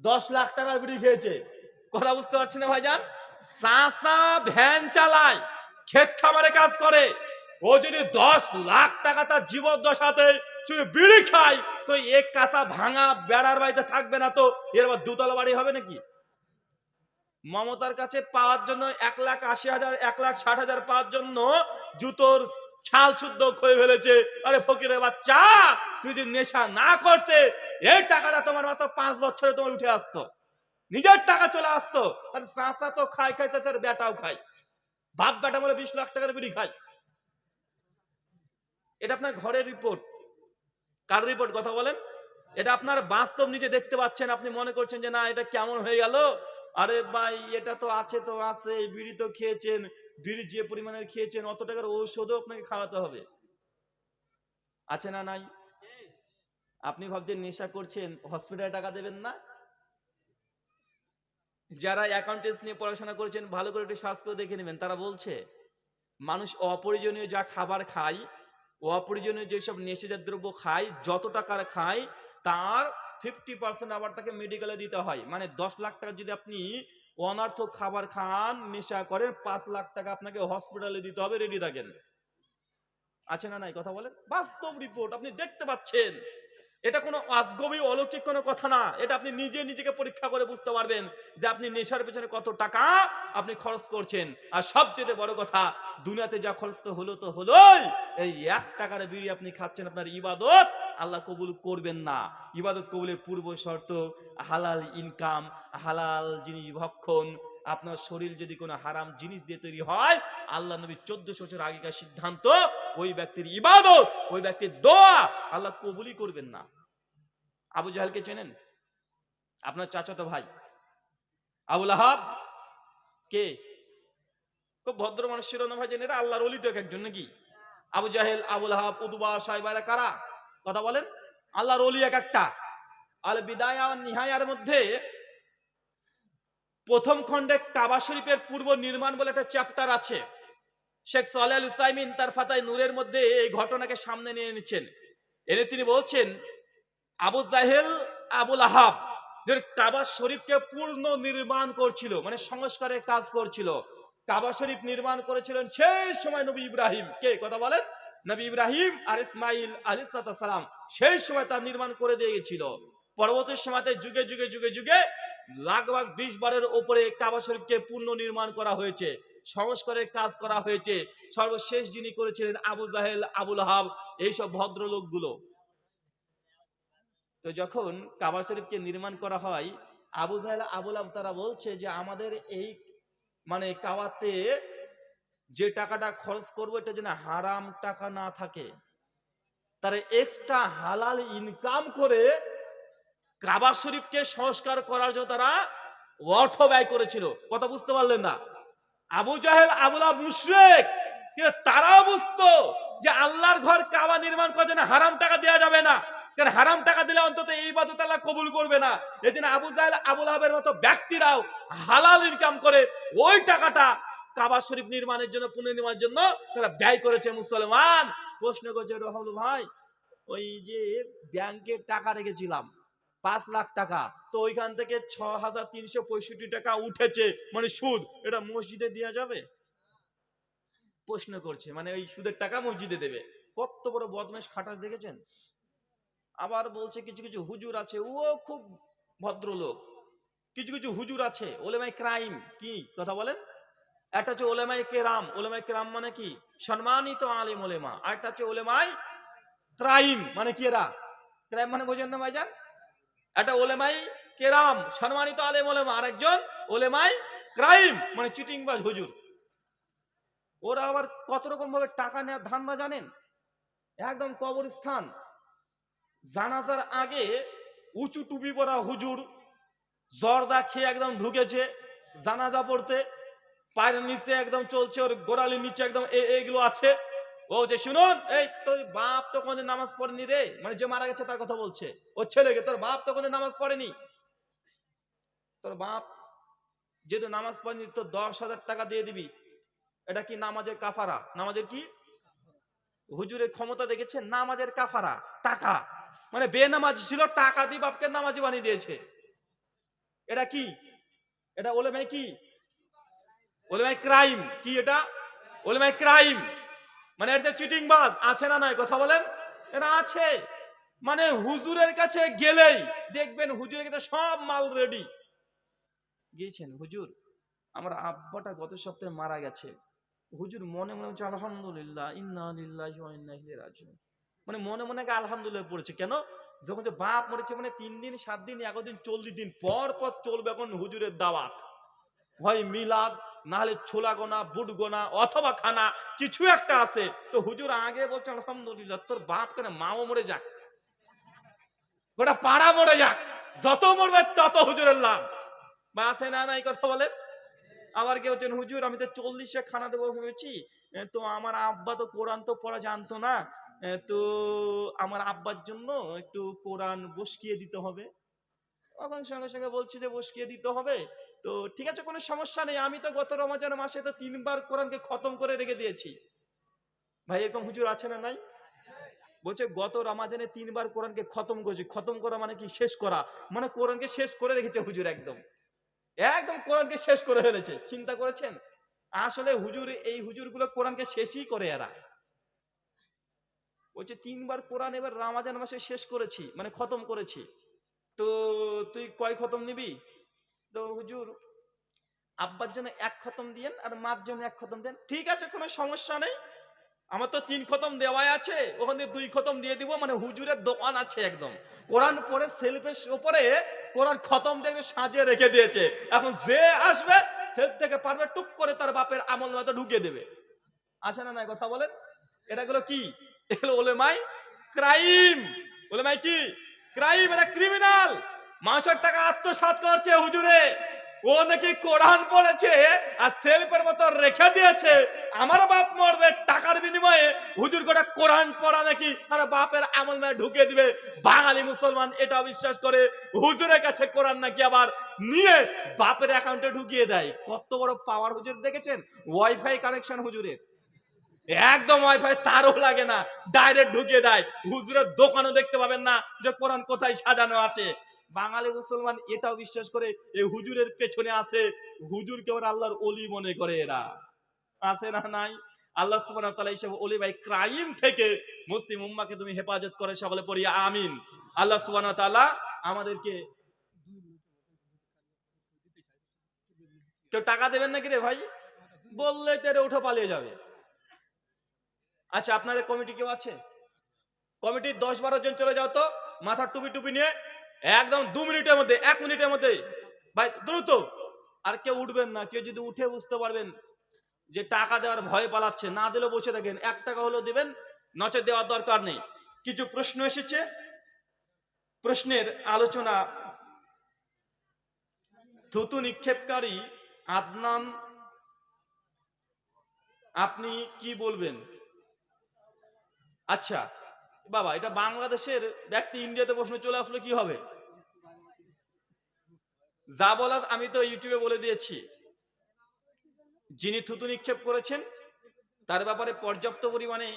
10 লাখ টাকার বিড়ি খেয়েছে। কথা বুঝতে পারছি না ভাইজান? চাচা ভ্যান চালায়, ক্ষেত খামারে কাজ করে, ও যদি 10 লাখ টাকা তার জীবদ্দশাতে যদি বিড়ি খায়, তো এক কাঁচা ভাঙা বেড়ার বাড়িতে থাকবে না, তো এর আবার দুতলা বাড়ি হবে নাকি? মমতার কাছে পাওয়ার জন্য 1,80,000 1,60,000 পাওয়ার জন্য জুতোর ছাল শুদ্ধ ক্ষয়ে ফেলেছে। আরে ফকিরের বাচ্চা, তুই যদি নেশা না করতে, এই টাকাটা তোমার মাত্র 5 বছরে তোমার উঠে আসতো, নিজের টাকা চলে আসতো। আরে চাচা তো খায় চাচার বেটাও খায়, বাপ বেটা বলে 20 লাখ টাকার বিড়ি খায়। এটা আপনার ঘরের রিপোর্ট। কার রিপোর্ট কথা বলেন? এটা আপনার বাস্তব নিজে দেখতে পাচ্ছেন। আপনি মনে করছেন যে না এটা কেমন হয়ে গেল। আরে ভাই, এটা তো আছে তো আছে, বিড়ি তো খেয়েছেন, বিড়ি যে পরিমাণের খেয়েছেন অত টাকার ঔষধও আপনাকে খাওয়াতে হবে, আছে না নাই? আপনি ভাবছেন নেশা করছেন, হসপিটালে টাকা দেবেন না? যারা অ্যাকাউন্টেন্স নিয়ে পড়াশোনা করেছেন ভালো করে একটু সার্চ করে দেখে নেবেন, তারা বলছে মানুষ অপরিজনীয় যা খাবার খায়, অপরিজনীয় যেসব নেশাজাত দ্রব্য খায়, যত টাকার খায় তার 50% আবার তাকে মেডিকেলে দিতে হয়। মানে 10 লাখ টাকা যদি আপনি অনর্থক খাবার খান, নেশা করেন, 5 লাখ টাকা আপনাকে হসপিটালে দিতে হবে, রেডি থাকেন। আছে না নাই কথা বলেন? বাস্তব রিপোর্ট আপনি দেখতে পাচ্ছেন। এটা কোনো আজগবি অলৌকিক কোনো কথা না, এটা আপনি নিজে নিজেকে পরীক্ষা করে বুঝতে পারবেন যে আপনি নেশার পেছনে কত টাকা আপনি খরচ করছেন। আর সবচেয়ে বড় কথা, দুনিয়াতে যা খরচ তো হলো তো হলোই, এই 1 টাকার বিড়ি আপনি খাচ্ছেন, আপনার ইবাদত আল্লাহ কবুল করবেন না। ইবাদত কবুলের পূর্ব শর্ত হালাল ইনকাম, হালাল জিনিস ভক্ষণ। আপনার শরীর যদি কোনো হারাম জিনিস দিয়ে তৈরি হয়, আল্লাহ নবী 1400 বছর আগেকার সিদ্ধান্ত, ওই ব্যক্তির ইবাদত, ওই ব্যক্তির দোয়া আল্লাহ কবুলই করবেন না। আবু জাহেলকে চেনেন? আপনার চাচাতো ভাই আবু লাহাব। কে? খুব ভদ্র মানুষ ছিল না ভাই? জানেন এটা আল্লাহর ওলি তো একজন নাকি? আবু জাহেল, আবু লাহাব, উতবা, সাইবা, এরা কারা কথা বলেন? আল্লাহর ওলি এক একটা। আল বিদায়া ওয়ান নিহায়ার মধ্যে প্রথম খণ্ডে কাবা শরীফের পূর্ব নির্মাণ বলে একটা চ্যাপ্টার আছে। শেখ সালেহ আল উসাইমিন তার ফাতায় নূরের মধ্যে এই ঘটনাকে সামনে নিয়ে এনেছেন। এনে তিনি বলছেন আবু জাহেল, আবু লাহাব কাবা শরীফকে পূর্ণ নির্মাণ করছিল, মানে সংস্কারের কাজ করছিল। কাবা শরীফ নির্মাণ করেছিলেন সেই সময় নবী ইব্রাহিম। কে কথা বলেন? নবী ইব্রাহিম আর ইসমাইল আলাইহিস সালাম সেই সময় তার নির্মাণ করে দিয়ে গেছিল। পরবর্তী সময়তে যুগে যুগে যুগে যুগে লাগভাগ 20 বারের উপরে কাবা শরীফকে পূর্ণ নির্মাণ করা হয়েছে, সংস্কারের কাজ করা হয়েছে। সর্বশেষ যিনি করেছিলেন আবু জাহেল, আবু লাহাব, এইসব ভদ্রলোকগুলো। তো যখন কাবা শরীফকে নির্মাণ করা হয়, আবু জাহেল, আবু লাহাব তারা বলছে যে আমাদের এই মানে কাবাতে যে টাকাটা খরচ করবো এটা যেন হারাম টাকা না থাকে। তারা এক্সট্রা হালাল ইনকাম করে কাবা শরীফকে সংস্কার করার জন্য তারা অর্থ ব্যয় করেছিল। কথা বুঝতে পারলেন না? আবু জাহেল, আবু লাহাব মুশরিক, কিন্তু তারাও বুঝতো যে আল্লাহর ঘর কাবা নির্মাণ করার জন্য হারাম টাকা দেওয়া যাবে না, কারণ হারাম টাকা দিলে অন্তত এই ইবাদত আল্লাহ কবুল করবে না। এজন্য আবু জাহেল, আবু লাহাবের মতো ব্যক্তিরাও হালাল ইনকাম করে ওই টাকাটা কাবা শরীফ নির্মাণের জন্য, পুনর্নির্মাণের জন্য তারা ব্যয় করেছে। মুসলমান প্রশ্ন করছে, রহল ভাই ওই যে ব্যাংকে টাকা রেখেছিলাম 5 লাখ টাকা, তো ওইখান থেকে 6,365 টাকা উঠেছে, মানে সুদ, এটা মসজিদে দেওয়া যাবে? প্রশ্ন করছে, মানে ওই সুদের টাকা মসজিদে দেবে। কত বড় বদমাশ খাটাস দেখেছেন? আবার বলছে কিছু কিছু হুজুর আছে, ও খুব ভদ্রলোক, কিছু কিছু হুজুর আছে ওলেমাই ক্রাইম। কি কথা বলেন? একটা হচ্ছে ওলেমাই কেরাম। ওলেমাই কেরাম মানে কি? সম্মানিত আলেম ওলেমা। আর একটা হচ্ছে ওলেমাই ক্রাইম, মানে কি এরা? ক্রাইম মানে বোঝেন না ভাইজান? একটা ওলেমাই কেরাম সম্মানিত আলেম ওলেমা, আর একজন ওলেমাই ক্রাইম মানে চিটিংবাজ হুজুর। ওরা আবার কত রকম ভাবে টাকা নেওয়ার ধান্দা জানেন? একদম কবরস্থান জানাজার আগে উঁচু টুপি পরা হুজুর জর্দা খেয়ে একদম ঢুকেছে জানাজা পড়তে, পায়ের নিচে একদম চলছে, ওর গোড়ালির নিচে একদম এইগুলো আছে। ও যে শুনুন, এই তোর বাপ তো কোনদিন নামাজ পড়েনি রে, মানে যে মারা গেছে তার কথা বলছে, ওর ছেলেকে, তোর বাপ তো কোনদিন নামাজ পড়েনি, তোর বাপ যেহেতু নামাজ পড়েনি তো 10,000 টাকা দিয়ে দিবি। এটা কি নামাজের কাফারা? নামাজের কি? হুজুরের ক্ষমতা দেখেছে? নামাজের কাফারা টাকা, মানে বেনামাজি ছিল, টাকা দিয়ে বাপকে নামাজি বানিয়ে দিয়েছে। এটা কি? এটা ওলেমাই কি? ওলেমাই ক্রাইম। কি এটা? ওলেমাই ক্রাইম। মানে এটা চিটিং বাজ আছে না নাই কথা বলেন? এটা আছে। মানে হুজুরের কাছে গেলেই দেখবেন হুজুরের কাছে সব মাল রেডি। গিয়েছেন হুজুর, আমার আব্বাটা গত সপ্তাহে মারা গেছে। হুজুর মনে মনে হচ্ছে আলহামদুলিল্লাহ, ইন্না লিল্লাহি ওয়া ইন্না ইলাইহি রাজিউন। মানে মনে মনে আলহামদুলিল্লাহ পড়েছে। কেন? যখন যে বাপ মরেছে মানে 3 দিন 7 দিন 11 দিন 40 দিন পর পর চলবে এখন হুজুরের দাওয়াত, হয় মিলাদ, নাহলে ছোলা গোনা, বুট গোনা অথবা খানা, কিছু একটা আছে। তো হুজুর আগে বলছে আলহামদুলিল্লাহ, তোর বাপ কেন মাও মরে যাক, গোটা পাড়া মরে যাক, যত মরবে তত হুজুরের লাভ। বা আছে না নাই কথা বলেন? আবার কেউ হচ্ছেন হুজুর আমি তো 40-এ খানা দেবো ভেবেছি, তো আমার আব্বা তো কোরআন তো পড়া জানতো না, তো আমার আব্বার জন্য একটু কোরআন বসকিয়ে দিতে হবে। তখন সঙ্গে সঙ্গে বলছি যে বসকিয়ে দিতে হবে, তো ঠিক আছে কোনো সমস্যা নেই, আমি তো গত রমজান মাসে তো 3 বার কোরআনকে খতম করে রেখে দিয়েছি। ভাই এরকম হুজুর আছে না নাই? বলছে গত রমাজানে 3 বার কোরআনকে খতম করেছি। খতম করা মানে কি? শেষ করা। মানে কোরআনকে শেষ করে রেখেছে হুজুর, একদম একদম কোরআনকে শেষ করে ফেলেছে। চিন্তা করেছেন? আসলে হুজুর, এই হুজুরগুলো কোরআনকে শেষই করে এরা। বলছে 3 বার কোরআন এবার রমাজান মাসে শেষ করেছি, মানে খতম করেছি। তো তুই কয় খতম নিবি? তো হুজুর আব্বার জন্য 1 খতম দিয়েন আর মার জন্য 1 খতম দেন। ঠিক আছে কোনো সমস্যা নেই, আমার তো 3 খতম দেওয়াই আছে, ওখান থেকে 2 খতম দিয়ে দিব। মানে হুজুরের দোকান আছে একদম, কোরআন পড়ে সেলফের উপরে কোরআন খতম দেখে সাজিয়ে রেখে দিয়েছে। এখন যে আসবে সেলফ থেকে পারবে টুক করে তার বাপের আমল নামাতে ঢুকিয়ে দেবে। আছে না নাই কথা বলেন? এটাগুলো কি? এগুলো ওলেমাই ক্রাইম। ওলেমাই কি? ক্রাইম। এটা ক্রিমিনাল। মানুষের টাকা আত্মসাৎ করছে হুজুরে। ও নাকি কোরআন পড়েছে আর সেলফের মতো রেখে দিয়েছে, আমার বাপ মরবে টাকার বিনিময়ে হুজুর গোটা কোরআন পড়া নাকি আর বাপের আমল নামায় ঢুকিয়ে দিবে। বাঙালি মুসলমান এটা বিশ্বাস করে হুজুরের কাছে কোরআন নাকি আবার নিয়ে বাপের অ্যাকাউন্টে ঢুকিয়ে দেয়। কত বড় পাওয়ার হুজুর দেখেছেন? ওয়াইফাই কানেকশন হুজুরের, একদম ওয়াইফাই তারও লাগে না, ডাইরেক্ট ঢুকিয়ে দেয়। হুজুরের দোকানও দেখতে পাবেন না যে কোরআন কোথায় সাজানো আছে। বাঙালি মুসলমান এটাও বিশ্বাস করে এই হুজুরের পেছনে আছে, হুজুরকে ওরা আল্লাহর ওলি মনে করে। এরা আছে না নাই? আল্লাহ সুবহানাহু ওয়া তাআলা এইসব ওলি ভাই ক্রাইম থেকে মুসলিম উম্মাহকে তুমি হেফাজত করে, সকলে পড়ি আমিন। আল্লাহ সুবহানাহু ওয়া তাআলা আমাদেরকে। কেউ টাকা দেবেন নাকি রে ভাই? বললে তো এটা উঠে পালিয়ে যাবে। আচ্ছা আপনাদের কমিটি কেউ আছে? কমিটির 10-12 জন চলে যাও তো, মাথার টুপি টুপি নিয়ে, একদম 2 মিনিটের মধ্যে 1 মিনিটের মধ্যে ভাই দ্রুত। আর কেউ উঠবেন না, কেউ যদি উঠে বুঝতে পারবেন যে টাকা দেওয়ার ভয় পালাচ্ছে, না দিলেও বসে থাকেন, 1 টাকা হলেও দিবেন, নচে দেওয়ার দরকার নেই। কিছু প্রশ্ন এসেছে, প্রশ্নের আলোচনা। থুতু নিক্ষেপকারী আদনান, আপনি কি বলবেন? আচ্ছা বাবা, এটা বাংলাদেশের ব্যক্তি, ইন্ডিয়াতে প্রশ্ন চলে আসলে কি হবে? যা বলার আমি তো ইউটিউবে বলে দিয়েছি। যিনি থুতু নিক্ষেপ করেছেন তার ব্যাপারে পর্যাপ্ত পরিমাণে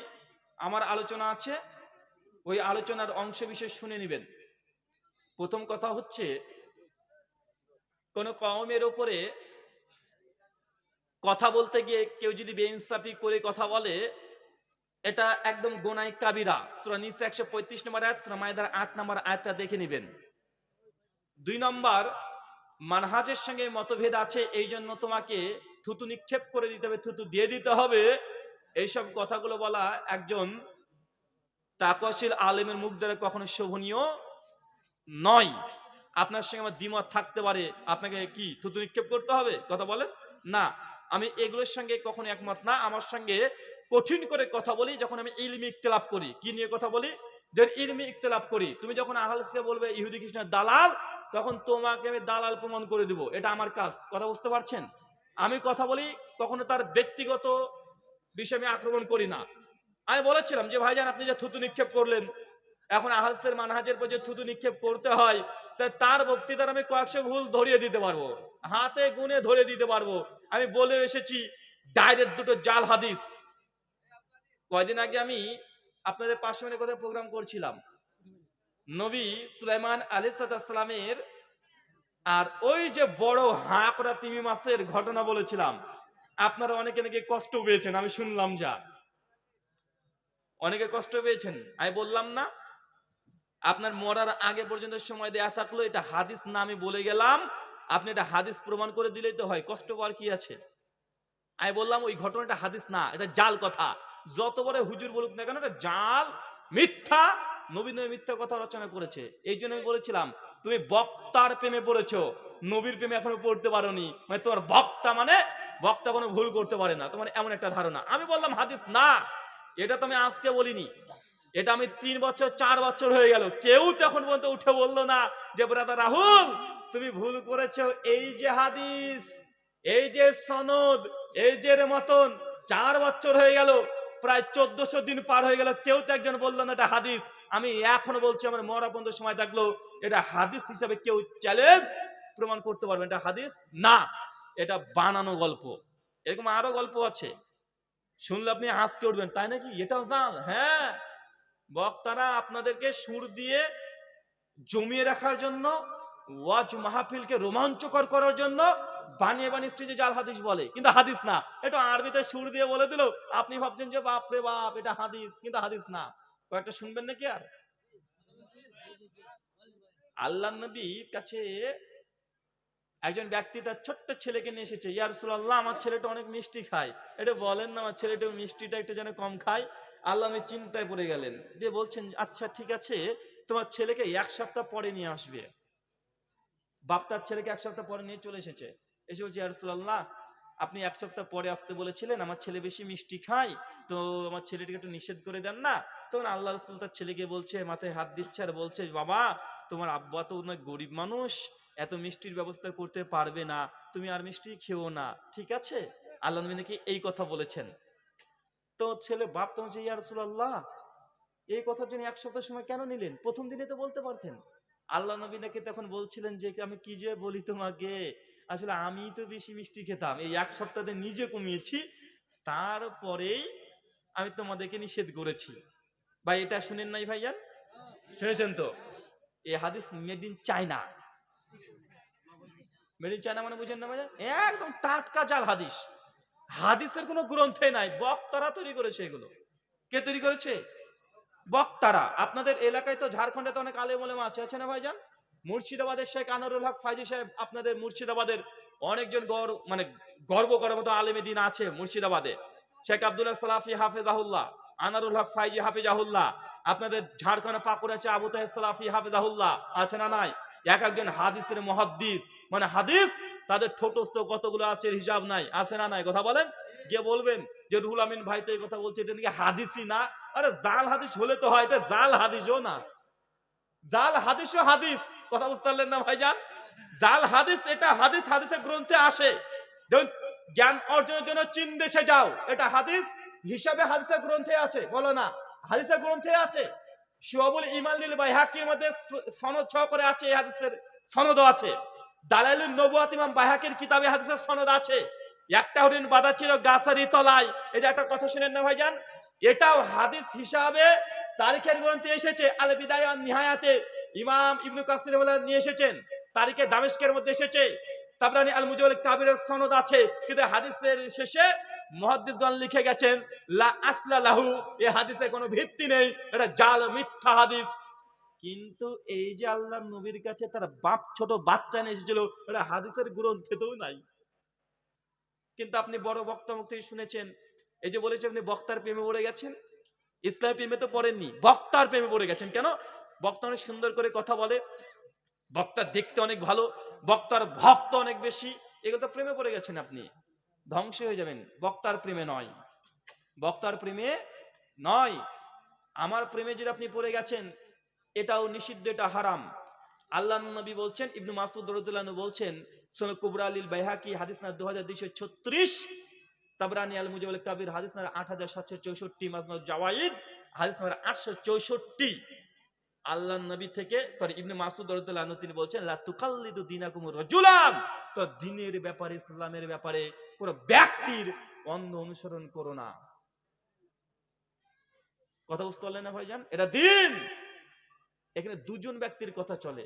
আমার আলোচনা আছে, ওই আলোচনার অংশ বিশেষ শুনে নেবেন। প্রথম কথা হচ্ছে, কোন কওমের উপরে কথা বলতে গিয়ে কেউ যদি বেইনসাফি করে কথা বলে, এটা একদম গোনায় কাবিরা। সূরা নিসা 135 নম্বর আয়াত, সূরা মাইদার 8 নম্বর আয়াতটা দেখে নেবেন। 2 নম্বর, মানহাজের সঙ্গে মতভেদ আছে, এই জন্য তোমাকে থুতু নিক্ষেপ করে দিতে হবে, থুতু দিয়ে দিতে হবে। এইসব কথাগুলো বলা একজন তাকওয়াশীল আলেমের মুখ দ্বারা কখনো শোভনীয় নয়। আপনার সঙ্গে আমার দ্বিমত থাকতে পারে, আপনাকে কি থুতু নিক্ষেপ করতে হবে কথা বলেন না, আমি এগুলোর সঙ্গে কখনো একমত না। আমার সঙ্গে কঠিন করে কথা বলি যখন আমি ইলমি ইখতিলাফ করি। কি নিয়ে কথা বলি? যে ইলমি ইখতিলাফ করি। তুমি যখন আহলাদিসকে বলবে ইহুদি খ্রিস্টান দালাল, তখন তোমাকে আমি দালাল প্রমাণ করে দিব, এটা আমার কাজ। কথা বুঝতে পারছেন? আমি কথা বলি, কখনো তার ব্যক্তিগত বিষয়ে আমি আক্রমণ করি না। আমি বলেছিলাম যে ভাইজান আপনি যে থুতু নিক্ষেপ করলেন, এখন আহলাদিসের মানহাজের পর যে থুতু নিক্ষেপ করতে হয়, তার বক্তৃতার আমি কয়েকশো ভুল ধরিয়ে দিতে পারবো, হাতে গুনে ধরে দিতে পারবো। আমি বলে এসেছি ডাইরেক্ট 2টো জাল হাদিস। কয়দিন আগে আমি আপনাদের 5 মিনিটের কথা প্রোগ্রাম করছিলাম, নবী সুলাইমান আলাইহিস সালামের আর ওই যে বড় হাঁকড়া তিমি মাছের ঘটনা বলেছিলাম, আপনারা অনেকে নাকি কষ্ট পেয়েছেন, আমি শুনলাম, যা অনেকে কষ্ট পেয়েছেন। আমি বললাম না আপনার মরার আগে পর্যন্ত সময় দেয়া থাকলো, এটা হাদিস না আমি বলে গেলাম, আপনি এটা হাদিস প্রমাণ করে দিলেই তো হয়, কষ্ট পাওয়ার কি আছে? আমি বললাম ওই ঘটনাটা হাদিস না, এটা জাল কথা। যত বড় হুজুর বলুক না কেন, এটা জাল, মিথ্যা, নবী নবী মিথ্যা কথা রচনা করেছে। এই জন্য আমি বলেছিলাম তুমি বক্তার প্রেমে পড়েছো, নবীর প্রেমে এখনো পড়তে পারোনি, মানে তোমার বক্তা মানে বক্তা কোনো ভুল করতে পারে না, তোমার এমন একটা ধারণা। আমি বললাম হাদিস না, এটা তো আমি আজকে বলিনি, এটা আমি 3 বছর 4 বছর হয়ে গেল, কেউ তখন পর্যন্ত উঠে বললো না যে ব্রাদার রাহুল তুমি ভুল করেছো, এই যে হাদিস, এই যে সনদ, এই যে মতন 4 বছর হয়ে গেল, প্রায় 1400 দিন পার হয়ে গেল, কেউ তো একজন বললো না এটা হাদিস। আমি এখনো বলছি, আমার মরা পর্যন্ত সময় থাকলো, এটা হাদিস হিসাবে কেউ চ্যালেঞ্জ প্রমাণ করতে পারবে এটা হাদিস না, এটা বানানো গল্প। এরকম আরো গল্প আছে, শুনলে আপনি আজকে উঠবেন, তাই নাকি, এটাও জান। হ্যাঁ, বক্তারা আপনাদেরকে সুর দিয়ে জমিয়ে রাখার জন্য, ওয়াজ মাহফিলকে রোমাঞ্চকর করার জন্য বানিয়ে বানিয়ে স্টেজে জাল হাদিস বলে, কিন্তু হাদিস না। এটা আরবিতে সুর দিয়ে বলে দিল, আপনি ভাবছেন যে বাপ রে বাপ এটা হাদিস, কিন্তু হাদিস না। কয়েকটা শুনবেন নাকি? আর আল্লাহ নবীর কাছে একজন ব্যক্তি তার ছোট্ট ছেলেকে নিয়ে এসেছে, ইয়া রাসূলুল্লাহ আমার ছেলেটা অনেক মিষ্টি খায়, এটা বলেন না আমার ছেলেটা মিষ্টিটা একটু যেন কম খায়। আল্লাহ নবী চিন্তায় পড়ে গেলেন, দিয়ে বলছেন আচ্ছা ঠিক আছে, তোমার ছেলেকে 1 সপ্তাহ পরে নিয়ে আসবে। বাপ তার ছেলেকে 1 সপ্তাহ পরে নিয়ে চলে এসেছে, এসে বলছে ইয়া রাসূলুল্লাহ আপনি 1 সপ্তাহ পরে আসতে বলেছিলেন, আমার ছেলে বেশি মিষ্টি খায়, তো আমার ছেলেটিকে একটু নিষেধ করে দেন না। তখন আল্লাহ রাসূল তার ছেলেকে বলছে, মাথায় হাত দিচ্ছে আর বলছে বাবা তোমার আব্বা তো অনেক গরিব মানুষ, এত মিষ্টির ব্যবস্থা করতে পারবে না, তুমি আর মিষ্টি খেও না, ঠিক আছে? আল্লাহ নবী নাকি এই কথা বলেছেন। তো ছেলে বাপ তো বলছে ইয়া রাসূলুল্লাহ এই কথার জন্য 1 সপ্তাহ সময় কেন নিলেন, প্রথম দিনে তো বলতে পারতেন। আল্লাহ নবী নাকি তখন বলছিলেন যে আমি কি যে বলি তোমাকে, আসলে আমি তো বেশি মিষ্টি খেতাম, এই 1 সপ্তাহে নিজে কমিয়েছি, তারপরেই আমি তোমাদেরকে নিষেধ করেছি। ভাই এটা শুনেন নাই ভাইজান? শুনেছেন তো? এই হাদিস made in China. Made in China মানে বুঝেন না ভাইজান? একদম টাটকা জাল হাদিস, হাদিসের কোনো গ্রন্থে নাই, বক্তারা তৈরি করেছে এগুলো। কে তৈরি করেছে? বক্তারা। আপনাদের এলাকায় তো ঝাড়খণ্ডে তো অনেক আলেম ওলেমা আছে না ভাইজান? মুর্শিদাবাদের শেখ আনোয়ারুল হক ফাইজি সাহেব, আপনাদের মুর্শিদাবাদের অনেকজন মানে গর্ব করার মতো আলেমে দিন আছে মুর্শিদাবাদে। শেখ আব্দুল্লাহ সালাফি হাফেজাহুল্লাহ, আনারুল হক ফাইজি হাফেজাহুল্লাহ। আপনাদের ঝাড়খণ্ডে পাকুড়া আছে আবু তাহের সালাফি হাফেজাহুল্লাহ, আছে না নাই? এক একজন হাদিসের মুহাদ্দিস, মানে হাদিস তাদের ঠোঁটস্থ কতগুলো আছে হিসাব নাই, আছে না নাই? কথা বলেন। গিয়ে বলবেন যে রুহুল আমিন ভাই তো এই কথা বলছে, এটা নাকি হাদিসই না। আরে জাল হাদিস হলে তো হয়, এটা জাল হাদিসও না, জাল হাদিসও হাদিস। কথা বুঝতে পারলেন না ভাইজান? জাল হাদিস এটা হাদিস, হাদিসের গ্রন্থে আসে। যেমন জ্ঞান অর্জনের জন্য চীন দেশে যাও, এটা হাদিস হিসাবে হাদিসের গ্রন্থে আছে, বলো না? হাদিসের গ্রন্থে আছে। শুআবুল ঈমান লিল বাইহাকির মধ্যে সনদ সহকারে আছে, এই হাদিসের সনদও আছে। দালাইলুন নবুয়াত ইমাম বাইহাকির কিতাবে হাদিসের সনদ আছে। একটা হরিণ বাঁধা ছিল গাছারি তলায়, এই যে একটা কথা শুনেন না ভাইজান, এটাও হাদিস হিসাবে তারিখের গ্রন্থে এসেছে। আল বিদায়া ওয়ান নিহায়াতে ইমাম ইবনে কাসির নিয়ে এসেছেন, তারিখে দামেস্কের মধ্যে এসেছে। তাবরানী আল মুজাওয়াল কাবিরের সনদ আছে, কিন্তু হাদিসের শেষে মুহাদ্দিসগণ লিখে গেছেন লা আসলা লাহু, এই হাদিসের কোনো ভিত্তি নেই, এটা জাল মিথ্যা হাদিস। কিন্তু এই যে আল্লাহর নবীর কাছে তার বাপ ছোট বাচ্চা নিয়ে এসেছিল, এটা হাদিসের গ্রন্থেও নাই। কিন্তু আপনি বড় বক্তা মুখ থেকে শুনেছেন, এই যে বলেছে আপনি বক্তার প্রেমে পড়ে গেছেন, ইসলাম প্রেমে তো পড়েননি, বক্তার প্রেমে পড়ে গেছেন। কেন? বক্তা অনেক সুন্দর করে কথা বলে, বক্তা দেখতে অনেক ভালো, বক্তার ভক্ত অনেক বেশি, এগুলো তো প্রেমে পড়ে গেছেন, আপনি ধ্বংস হয়ে যাবেন। বক্তার প্রেমে নয়, বক্তার প্রেমে নয়, আমার প্রেমে যদি আপনি পড়ে গেছেন, এটাও নিষিদ্ধ, এটা হারাম। আল্লাহ নবী বলছেন, ইবনু মাসউদ রাদিয়াল্লাহু আনহু বলছেন, সুনান কুবরা লিল বাইহাকি হাদিস নাম্বার 2236, তাবরানী আল মুজাওয়াল কাবির হাদিস নাম্বার 8764, মাজমুউজ জাওয়াইদ হাদিস নাম্বার 864। আল্লাহর নবী থেকে ইবনে মাসউদ রাদিয়াল্লাহু আনহু তিনি বলছেন লা তুকাল্লিদু দীনাকুম রাজুলান, তো দ্বীনের ব্যাপারে, ইসলামের ব্যাপারে কোন ব্যক্তির অন্ধ অনুসরণ করো না। কথা বুঝতে পারলেন না ভাইজান? এটা দ্বীন। এখানে দুজন ব্যক্তির কথা চলে,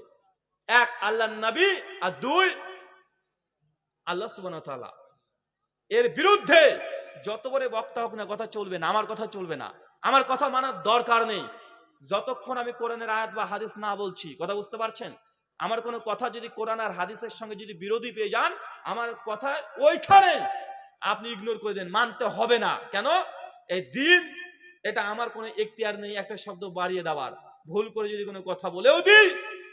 এক আল্লাহর নবী, আর দুই আল্লাহ সুবহানাহু ওয়া তাআলা। এর বিরুদ্ধে যত বড় বক্তা হোক না, কথা চলবে না, আমার কথা চলবে না, আমার কথা মানার দরকার নেই যতক্ষণ আমি কোরআনের আয়াত বা হাদিস না বলছি। কথা বুঝতে পারছেন? আমার কোনো কথা যদি কোরআন আর হাদিসের সঙ্গে যদি বিরোধী পেয়ে যান, আমার কথা ওইখানে আপনি ইগনোর করে দেন, মানতে হবে না। কেন? এই দিন, এটা আমার কোনো এখতিয়ার নেই একটা শব্দ বাড়িয়ে দেওয়ার। ভুল করে যদি কোনো কথা বলেও দিই,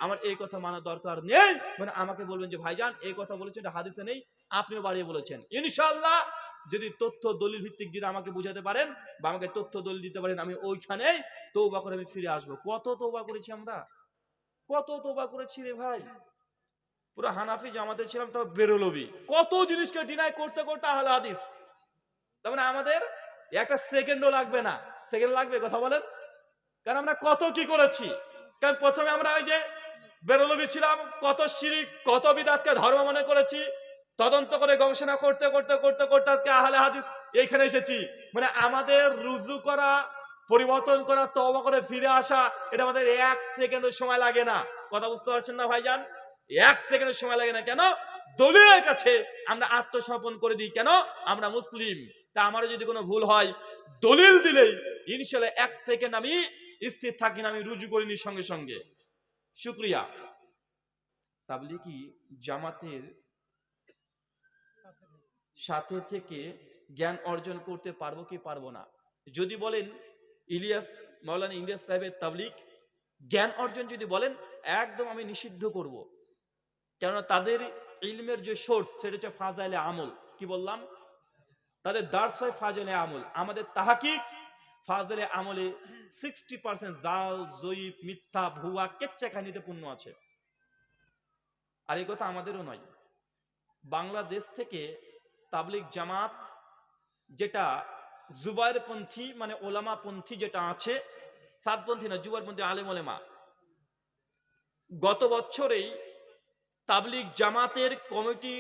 আমার এই কথা মানার দরকার নেই। মানে আমাকে বলবেন যে ভাইজান এই কথা বলেছেন, এটা হাদিসে নেই, আপনিও বাড়িয়ে বলেছেন। ইনশাআল্লাহ যদি তথ্য দলিল ভিত্তিক যদি আমাকে বুঝাতে পারেন বা আমাকে তথ্য দলিল দিতে পারেন, আমি ওইখানেই তওবা করে আমি ফিরে আসবো। কত তওবা করেছি আমরা, কত তওবা করেছি রে ভাই। পুরো হানাফি জামাতে ছিলাম, তো বেরোলবি কত জিনিসকে ডিনাই করতে করতে আহলে হাদিস। তার মানে আমাদের একটা সেকেন্ডও লাগবে না। সেকেন্ড লাগবে? কথা বলেন। কারণ আমরা কত কি করেছি। কারণ প্রথমে আমরা ওই যে বেরোলবি ছিলাম, কত শিরিক কত বিদআতকে ধর্ম মনে করেছি, তদন্ত করে গবেষণা করতে করতে করতে করতে আজকে আহলে হাদিস এইখানে এসেছি। মানে আমাদের রুজু করা, পরিবর্তন করা, তওবা করে ফিরে আসা, এটা আমাদের এক সেকেন্ডের সময় লাগে না। কথা বুঝতে পারছেন না ভাইজান? এক সেকেন্ডের সময় লাগে না। কেন? দলিলের কাছে আমরা আত্মসমর্পণ করে দিই। কেন? আমরা মুসলিম। তা আমারও যদি কোনো ভুল হয়, দলিল দিলেই ইনশাআল্লাহ এক সেকেন্ড আমি স্থির থাকি না, আমি রুজু করিনি সঙ্গে সঙ্গে। শুকরিয়া। তাবলীগী জামাতের সাথে থেকে জ্ঞান অর্জন করতে পারবো কি পারবো না? যদি বলেন মাওলানা ইলিয়াস সাহেবের তাবলীগ জ্ঞান অর্জন যদি বলেন, একদম আমি নিষিদ্ধ করব। কেননা তাদের ইলমের যে সোর্স সেটা হচ্ছে ফাজাইলে আমল। কি বললাম? তাদের দার্স হয় ফাজাইলে আমল। আমাদের তাহাকিক ফাজাইলে আমলে 60% জাল, জয়ীব, মিথ্যা, ভুয়া, কেচ্চা কাহিনীতে পূর্ণ আছে। আর এই কথা আমাদেরও নয়। বাংলাদেশ থেকে তাবলীগ জামাত যেটা জুবাইরপন্থী মানে ওলামাপন্থী যেটা আছে, সাদপন্থী না, জুবাইরপন্থী আলেম ওলেমা, গত বছরেই তাবলীগ জামাতের কমিটি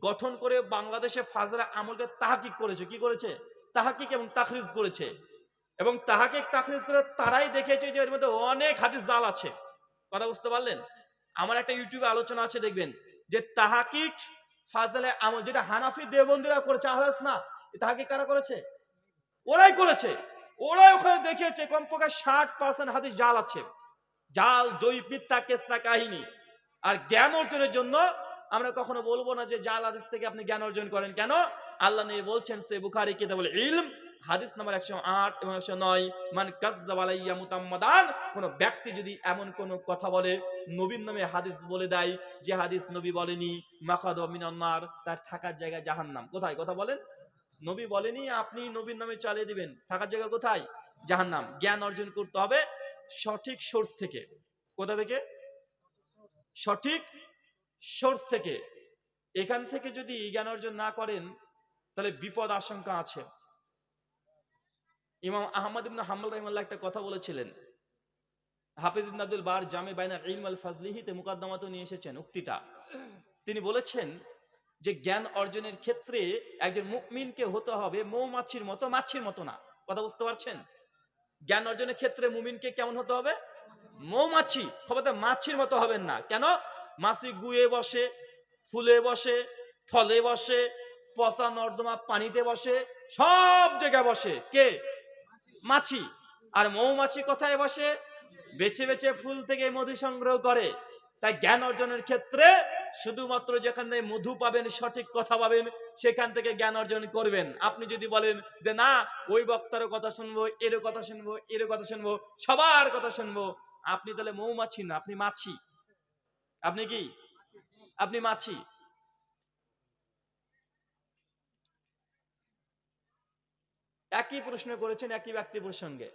গঠন করে বাংলাদেশে ফাজলা আমলকে তাহকিক করেছে। কি করেছে? তাহকিক এবং তাখরিজ করেছে। এবং তাহকিক তাখরিজ করে তারাই দেখেছে যে এর মধ্যে অনেক হাদিস জাল আছে। কথা বুঝতে পারলেন? আমার একটা ইউটিউবে আলোচনা আছে, দেখবেন যে তাহকিক ফাজলে আমল যেটা হানাফি দেওবন্দিরা করেছে, আহলাস না, তাহকিক কারা করেছে? ওরাই করেছে। ওরাই ওখানে দেখিয়েছে কমপক্ষে 60% হাদিস জাল আছে। জাল, জয়ীব, মিথ্যা, কেসরা কাহিনী। আর জ্ঞান অর্জনের জন্য আমরা কখনো বলবো না যে জাল হাদিস থেকে আপনি জ্ঞান অর্জন করেন। কেন? আল্লাহ নবী বলছেন সে বুখারী কিতাবুল ইলম হাদিস নাম্বার 108 এবং 109, মান কাযযাবা আলাইয়া মুতাম্মাদান, কোন ব্যক্তি যদি এমন কোন কথা বলে, নবীর নামে হাদিস বলে দেয় যে হাদিস নবী বলেনি, মাখাদু মিনান নার, তার থাকার জায়গা জাহান্নাম। কোথায়? কথা বলেন। নবী বলেনি, আপনি নবীর নামে চালিয়ে দিবেন, থাকার জায়গা কোথায়? জাহান্নাম। জ্ঞান অর্জন করতে হবে সঠিক সোর্স থেকে। কোথা থেকে? সঠিক সোর্স থেকে। এখান থেকে যদি জ্ঞান অর্জন না করেন তাহলে বিপদ আশঙ্কা আছে। ইমাম আহমদ ইবনে হাম্বল রাহিমাহুল্লাহ একটা কথা বলেছিলেন, হাফিজ ইবনে আব্দুল বার জামে বাইনা ইলম আল ফাজলিহিতে মুকদ্দমাতে নিয়ে এসেছেন উক্তিটা। তিনি বলেছেন যে জ্ঞান অর্জনের ক্ষেত্রে একজন মুমিনকে হতে হবে মৌমাছির মতো, মাছির মতো না। কথা বুঝতে পারছেন? জ্ঞান অর্জনের ক্ষেত্রে মুমিনকে কেমন হতে হবে? মৌমাছি। খবরদার মাছির মতো হবেন না। কেন? মাছি গুয়ে বসে, ফুলে বসে, ফলে বসে, পচা নর্দমা পানিতে বসে, সব জায়গায় বসে। কে? মাছি। আর মৌমাছি কোথায় বসে? বেছে বেছে ফুল থেকে মধু সংগ্রহ করে। তাই জ্ঞান অর্জনের ক্ষেত্রে শুধুমাত্র যেখান থেকে মধু পাবেন, সঠিক কথা পাবেন, সেখান থেকে জ্ঞান অর্জন করবেন। আপনি যদি বলেন যে না, ওই বক্তারও কথা শুনবো, এরও কথা শুনবো, এরও কথা শুনবো, সবার কথা শুনবো, আপনি তাহলে মৌমাছি না, আপনি মাছি। আপনি কি? আপনি মাছি। একই প্রশ্ন করেছেন একই ব্যক্তি প্রসঙ্গে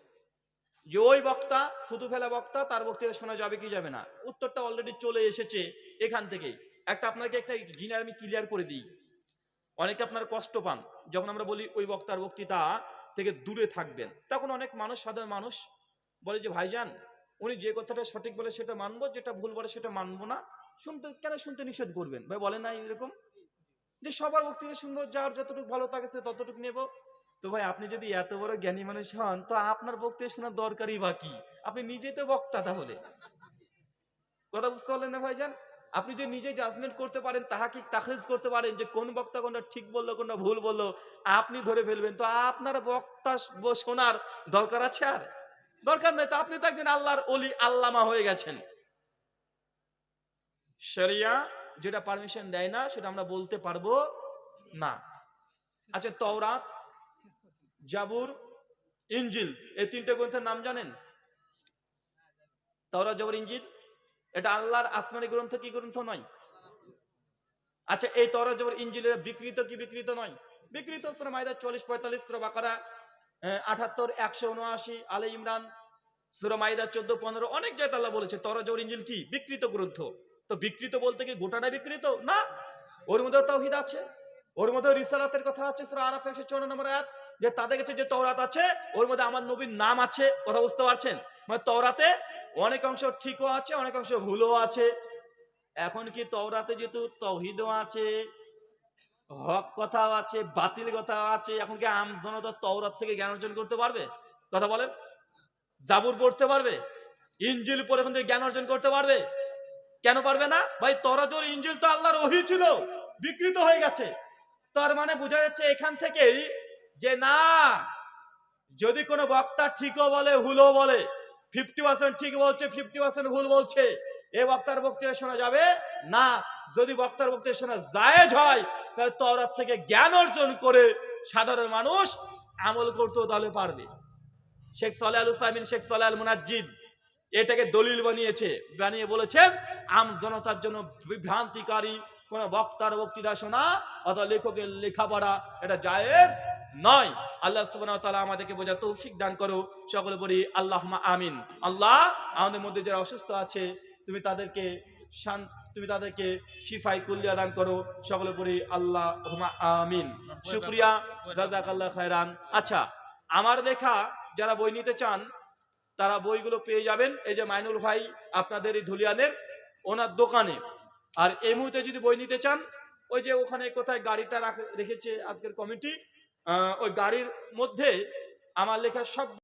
যে ওই বক্তা থুতু ফেলা বক্তা, তার বক্তৃতা শোনা যাবে কি যাবে না? উত্তরটা অলরেডি চলে এসেছে এখান থেকেই। আপনাকে একটা জিনিস আমি ক্লিয়ার করে দিই। অনেকে আপনার কষ্ট পান যখন আমরা বলি ওই বক্তার বক্তৃতা থেকে দূরে থাকবেন। তখন অনেক মানুষ, সাধারণ মানুষ বলে যে ভাইজান উনি যে কথাটা সঠিক বলে সেটা মানবো, যেটা ভুল বলে সেটা মানবো না। শুনতে নিষেধ করবেন? ভাই বলে না এরকম যে সবার বক্তৃতা শুনবো, যার যতটুকু ভালো লাগছে ততটুকু নেব। তো ভাই আপনি যদি এত বড় জ্ঞানী মানুষ হন, তো আপনার বক্তৃতা শোনার দরকারই বা কি? আপনি নিজেই তো বক্তা তাহলে। কথা বুঝতে পারলেন না ভাইজান? আপনি যে নিজে জাজমেন্ট করতে পারেন, তাহাকিক তাখরিজ করতে পারেন যে কোন বক্তা কোনটা ঠিক বললো কোনটা ভুল বললো, আপনি ধরে ফেলবেন, তো আপনার বক্তা শোনার দরকার আছে? আর দরকার নেই। তো আপনি তো একজন আল্লাহর ওলি আল্লামা হয়ে গেছেন। শরিয়া যেটা পারমিশন দেয় না সেটা আমরা বলতে পারবো না। আচ্ছা, তওরাত, জাবুর, ইনজিল, এই তিনটে গ্রন্থের নাম জানেন? তাওরাত, জাবুর, ইনজিল এটা আল্লাহর আসমানি গ্রন্থ কি গ্রন্থ নয়? আচ্ছা, এই তাওরাত, জাবুর, ইনজিলের বিকৃত কি বিকৃত নয়? বিকৃত। সূরা মাইদা 40-45, সূরা বাকারা 78, 179, আলে ইমরান, সূরা মাইদা 14-15 অনেক জায়গায় আল্লাহ বলেছে তাওরাত, জাবুর, ইনজিল কি বিকৃত গ্রন্থ। তো বিকৃত বলতে কি গোটাটা বিকৃত না? ওর মধ্যে তাওহীদ আছে, ওর মধ্যে রিসালাতের কথা আছে। সূরা আরাফ 154 নম্বর আয়াত, যে তাদের কাছে যে তাওরাত আছে ওর মধ্যে আমার নবীর নাম আছে। কথা বুঝতে পারছেন? মানে তাওরাতে অনেক অংশ ঠিকও আছে, অনেক অংশ ভুলও আছে। এখন কি তাওরাতে যেহেতু তাওহীদও আছে, হক কথাও আছে, বাতিল কথাও আছে, এখন কি আম জনতা তাওরাত থেকে জ্ঞান অর্জন করতে পারবে? কথা বলেন। জাবুর পড়তে পারবে? ইনজিল পড়ে এখন থেকে জ্ঞান অর্জন করতে পারবে? কেন পারবে না? ভাই তাওরাত ও ইনজিল তো আল্লাহর ওহী ছিল, বিকৃত হয়ে গেছে। তার মানে বোঝা যাচ্ছে এখান থেকেই যে না, যদি কোনো বক্তা ঠিকও বলে ভুলও বলে, 50% ঠিক বলছে 50% ভুল বলছে, এই বক্তার বক্তৃতা শোনা যাবে না। যদি বক্তার বক্তৃতা শোনা জায়েজ হয় তাহলে তাওরাত থেকে জ্ঞান অর্জন করে সাধারণ মানুষ আমল করতেও তাহলে পারবে। শেখ সালেহ আল উসাইমিন, শেখ সালেহ আল মুনাজ্জিদ এটাকে দলিল বানিয়ে বলেছেন আম জনতার জন্য বিভ্রান্তিকারী কোন বক্তার বক্তৃতা শোনা অথবা লেখকের লেখাপড়া এটা জায়েজ নয়। আল্লাহ সুবহানাহু ওয়া তাআলা আমাদেরকে বোঝার তৌফিক দান করো। সকলে বলি আল্লাহুম্মা আমিন। আল্লাহ, আমাদের মধ্যে যারা অসুস্থ আছে তুমি তাদেরকে শিফাই কুল্লিয়া দান করো। সকলে বলি আল্লাহুম্মা আমিন। শুকরিয়া, জাযাকাল্লাহু খায়রান। আচ্ছা, আমার লেখা যারা বই নিতে চান তারা বইগুলো পেয়ে যাবেন এই যে মাইনুল ভাই আপনাদের এই ধুলিয়ানের ওনার দোকানে। আর এই মুহূর্তে যদি বই নিতে চান, ওই যে ওখানে কোথায় গাড়িটা রেখেছে আজকের কমিটি, ওই গাড়ির মধ্যে আমার লেখা সব